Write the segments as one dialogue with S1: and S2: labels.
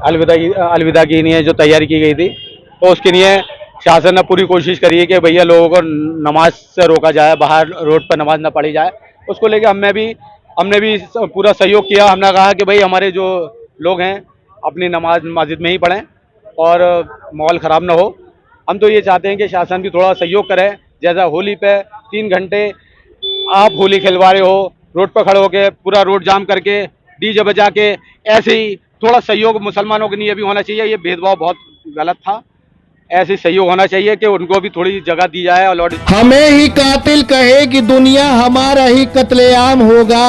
S1: अलविदा की लिए जो तैयारी की गई थी, तो उसके लिए शासन ने पूरी कोशिश करी है कि भैया लोगों को नमाज से रोका जाए, बाहर रोड पर नमाज ना पढ़ी जाए। उसको लेके हमने भी पूरा सहयोग किया। हमने कहा कि भाई हमारे जो लोग हैं अपनी नमाज मस्जिद में ही पढ़ें और माहौल ख़राब ना हो। हम तो ये चाहते हैं कि शासन भी थोड़ा सहयोग करे। जैसा होली पे 3 घंटे आप होली खिलवा रहे हो, रोड पर खड़े होके पूरा रोड जाम करके डीजे बजा के, ऐसे ही थोड़ा सहयोग मुसलमानों के लिए भी होना चाहिए। ये भेदभाव बहुत गलत था, ऐसे सहयोग होना चाहिए कि उनको भी थोड़ी जगह दी जाए। और
S2: हमें ही कातिल कहे कि दुनिया हमारा ही कत्लेआम होगा,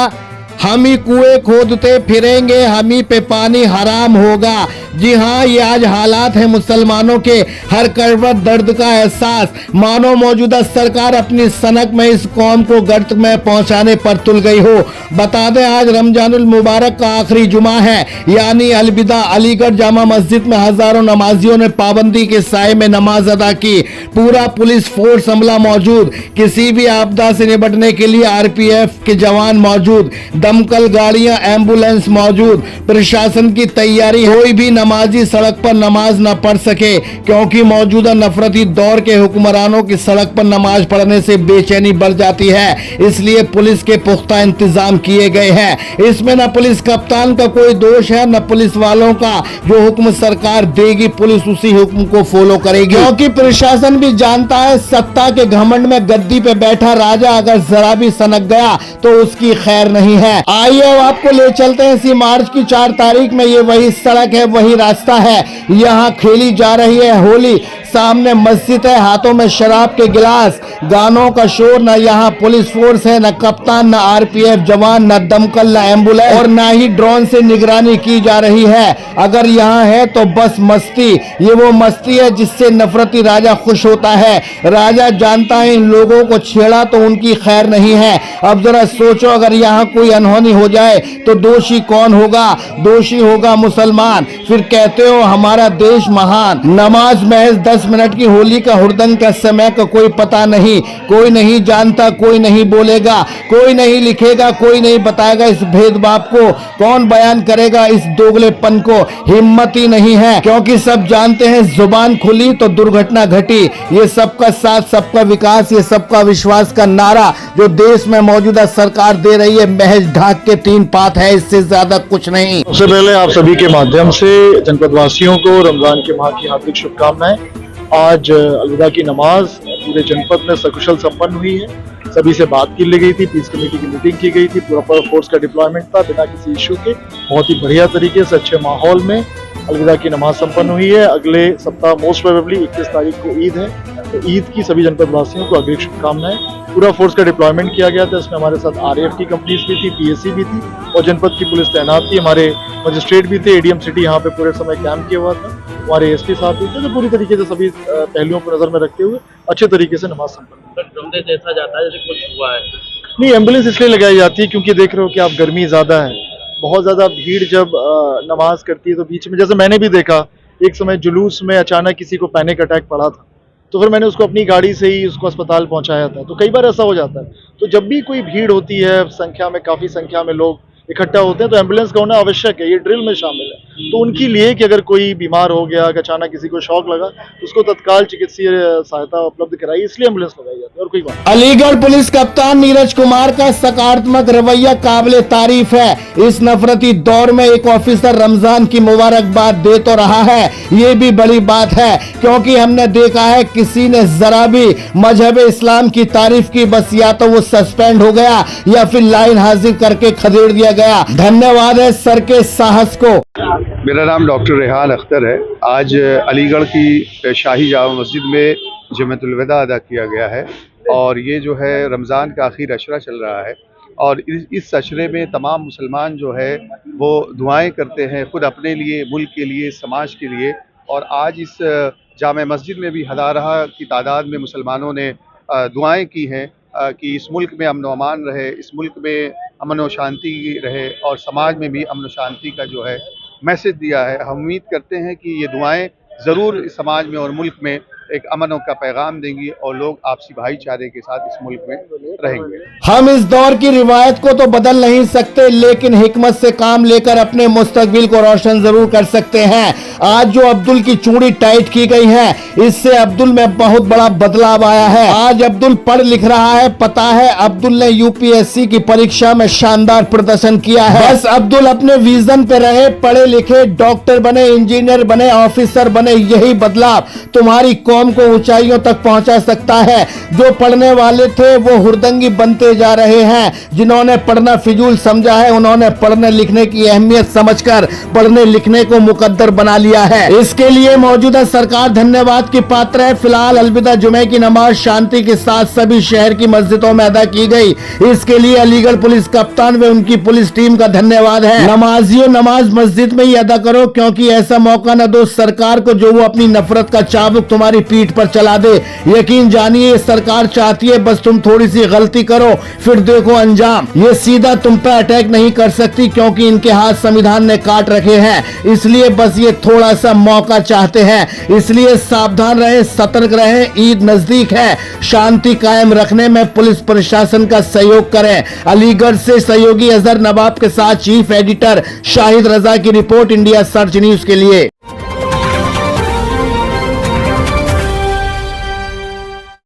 S2: हम ही कुएं खोदते फिरेंगे, हम ही पे पानी हराम होगा। जी हाँ, ये आज हालात है मुसलमानों के, हर करवट दर्द का एहसास। मानो मौजूदा सरकार अपनी सनक में इस कौम को गर्त में पहुंचाने पर तुल गई हो। बता दें आज रमजानुल मुबारक का आखिरी जुमा है, यानी अलविदा। अलीगढ़ जामा मस्जिद में हजारों नमाजियों ने पाबंदी के साए में नमाज अदा की। पूरा पुलिस फोर्स अमला मौजूद, किसी भी आपदा से निपटने के लिए आरपीएफ के जवान मौजूद, दमकल गाड़ियां, एम्बुलेंस मौजूद, प्रशासन की तैयारी। कोई भी नमाजी सड़क पर नमाज न पढ़ सके, क्योंकि मौजूदा नफरती दौर के हुक्मरानों की सड़क पर नमाज पढ़ने से बेचैनी बढ़ जाती है। इसलिए पुलिस के पुख्ता इंतजाम किए गए हैं। इसमें न पुलिस कप्तान का कोई दोष है, न पुलिस वालों का। जो हुक्म सरकार देगी पुलिस उसी हुक्म को फॉलो करेगी, क्योंकि प्रशासन भी जानता है सत्ता के घमंड में गद्दी पे बैठा राजा अगर जरा भी सनक गया तो उसकी खैर नहीं है। आइए अब आपको ले चलते हैं इसी मार्च की 4 तारीख में। ये वही सड़क है, वही रास्ता है, यहाँ खेली जा रही है होली। सामने मस्जिद है, हाथों में शराब के गिलास, गानों का शोर। न यहाँ पुलिस फोर्स है, न कप्तान, न आरपीएफ जवान, न दमकल, न एम्बुलेंस, और न ही ड्रोन से निगरानी की जा रही है। अगर यहाँ है तो बस मस्ती। ये वो मस्ती है जिससे नफरती राजा खुश होता है। राजा जानता है इन लोगों को छेड़ा तो उनकी खैर नहीं है। अब जरा सोचो, अगर यहाँ कोई अनहोनी हो जाए तो दोषी कौन होगा? दोषी होगा मुसलमान। फिर कहते हो हमारा देश महान। नमाज महज 10 मिनट की, होली का हुड़दंग का समय का कोई पता नहीं। कोई नहीं जानता, कोई नहीं बोलेगा, कोई नहीं लिखेगा, कोई नहीं बताएगा इस भेदभाव को। कौन बयान करेगा इस दोगलेपन को? हिम्मत ही नहीं है, क्योंकि सब जानते हैं जुबान खुली तो दुर्घटना घटी। ये सबका साथ, सबका विकास, ये सबका विश्वास का नारा जो देश में मौजूदा सरकार दे रही है महज ढाक के 3 पात है, इससे ज्यादा कुछ नहीं।
S3: सबसे पहले आप सभी के माध्यम से जनपद वासियों को रमजान के माह की हार्दिक शुभकामनाएं। आज अलविदा की नमाज पूरे जनपद में सकुशल संपन्न हुई है। सभी से बात की ली गई थी, पीस कमेटी की मीटिंग की गई थी, पूरा फोर्स का डिप्लॉयमेंट था बिना किसी इश्यू के। बहुत ही बढ़िया तरीके से अच्छे माहौल में अलविदा की नमाज संपन्न हुई है। अगले सप्ताह मोस्ट प्रोबेबली 21 तारीख को ईद है, तो ईद की सभी जनपद वासियों को अग्रिम शुभकामनाएं। पूरा फोर्स का डिप्लॉयमेंट किया गया था, इसमें हमारे साथ आरएएफ की कंपनीज भी थी, पीएससी भी थी और जनपद की पुलिस तैनात थी। हमारे मजिस्ट्रेट भी थे, एडीएम सिटी यहाँ पे पूरे समय कैंप किया हुआ था, हमारे एसपी साहब भी थे। तो पूरी तरीके से सभी पहलुओं को नजर में रखते हुए अच्छे तरीके से नमाज संपन्न
S4: देखा जाता है जैसे कुछ हुआ है।
S3: नहीं, एम्बुलेंस इसलिए लगाई जाती है क्योंकि देख रहे हो कि आप गर्मी ज्यादा है, बहुत ज्यादा भीड़ जब नमाज करती है तो बीच में, जैसे मैंने भी देखा एक समय जुलूस में अचानक किसी को पैनिक अटैक पड़ा था, तो फिर मैंने उसको अपनी गाड़ी से ही उसको अस्पताल पहुंचाया था। तो कई बार ऐसा हो जाता है, तो जब भी कोई भीड़ होती है संख्या में, काफी संख्या में लोग इकट्ठा होते हैं, तो एम्बुलेंस का होना आवश्यक है, ये ड्रिल में शामिल है। तो उनके लिए कि अगर कोई बीमार हो गया, अचानक किसी को शॉक लगा, तो उसको तत्काल चिकित्सीय सहायता उपलब्ध कराई, इसलिए एम्बुलेंस लगाई जाती है और कोई बात।
S2: अलीगढ़ पुलिस कप्तान नीरज कुमार का सकारात्मक रवैया काबिले तारीफ है। इस नफरती दौर में एक ऑफिसर रमजान की मुबारकबाद दे तो रहा है, ये भी बड़ी बात है, क्योंकि हमने देखा है किसी ने जरा भी मजहब इस्लाम की तारीफ की, बस या तो वो सस्पेंड हो गया या फिर लाइन हाजिर करके खदेड़ दिया गया। धन्यवाद है सर के साहस को।
S5: मेरा नाम डॉक्टर रेहान अख्तर है। आज अलीगढ़ की शाही जामा मस्जिद में जमातुल विदा अदा किया गया है और ये जो है रमज़ान का आखिर अशरा चल रहा है और इस अशरे में तमाम मुसलमान जो है वो दुआएं करते हैं, खुद अपने लिए, मुल्क के लिए, समाज के लिए। और आज इस जामा मस्जिद में भी हज़ारों की तादाद में मुसलमानों ने दुआएं की हैं कि इस मुल्क में अमन व अमान रहे, इस मुल्क में अमन व शांति रहे और समाज में भी अमन व शांति का जो है मैसेज दिया है। हम उम्मीद करते हैं कि ये दुआएं ज़रूर समाज में और मुल्क में एक अमन का पैगाम देंगी और लोग आपसी भाईचारे के साथ इस मुल्क में रहेंगे।
S2: हम इस दौर की रिवायत को तो बदल नहीं सकते, लेकिन हिकमत से काम लेकर अपने मुस्तकबिल को रोशन जरूर कर सकते हैं। आज जो अब्दुल की चूड़ी टाइट की गई है, इससे अब्दुल में बहुत बड़ा बदलाव आया है। आज अब्दुल पढ़ लिख रहा है। पता है, अब्दुल ने यूपीएससी की परीक्षा में शानदार प्रदर्शन किया है। बस अब्दुल अपने विजन पे रहे, पढ़े लिखे, डॉक्टर बने, इंजीनियर बने, ऑफिसर बने। यही बदलाव तुम्हारी कौम को ऊंचाइयों तक पहुंचा सकता है। जो पढ़ने वाले थे वो हुरदंगी बनते जा रहे हैं। जिन्होंने पढ़ना फिजूल समझा है, उन्होंने पढ़ने लिखने की अहमियत समझकर पढ़ने लिखने को मुकद्दर बना लिया है। इसके लिए मौजूदा सरकार धन्यवाद की पात्र है। फिलहाल अलविदा जुमे की नमाज शांति के साथ सभी शहर की मस्जिदों में अदा की गई। इसके लिए अलीगढ़ पुलिस कप्तान व उनकी पुलिस टीम का धन्यवाद है। नमाजियों, नमाज मस्जिद में ही अदा करो, क्योंकि ऐसा मौका न दो सरकार को जो वो अपनी नफरत का चाबुक तुम्हारी पीठ पर चला दे। यकीन जानिए, सरकार चाहती है बस तुम थोड़ी सी गलती करो, फिर देखो अंजाम। ये सीधा तुम पर अटैक नहीं कर सकती, क्योंकि इनके हाथ संविधान ने काट रखे हैं। इसलिए बस ये थोड़ा सा मौका चाहते हैं। इसलिए सावधान रहें, सतर्क रहें। ईद नजदीक है, शांति कायम रखने में पुलिस प्रशासन का सहयोग करें। अलीगढ़ से सहयोगी अजहर नवाब के साथ चीफ एडिटर शाहिद रजा की रिपोर्ट, इंडिया सर्च न्यूज के लिए।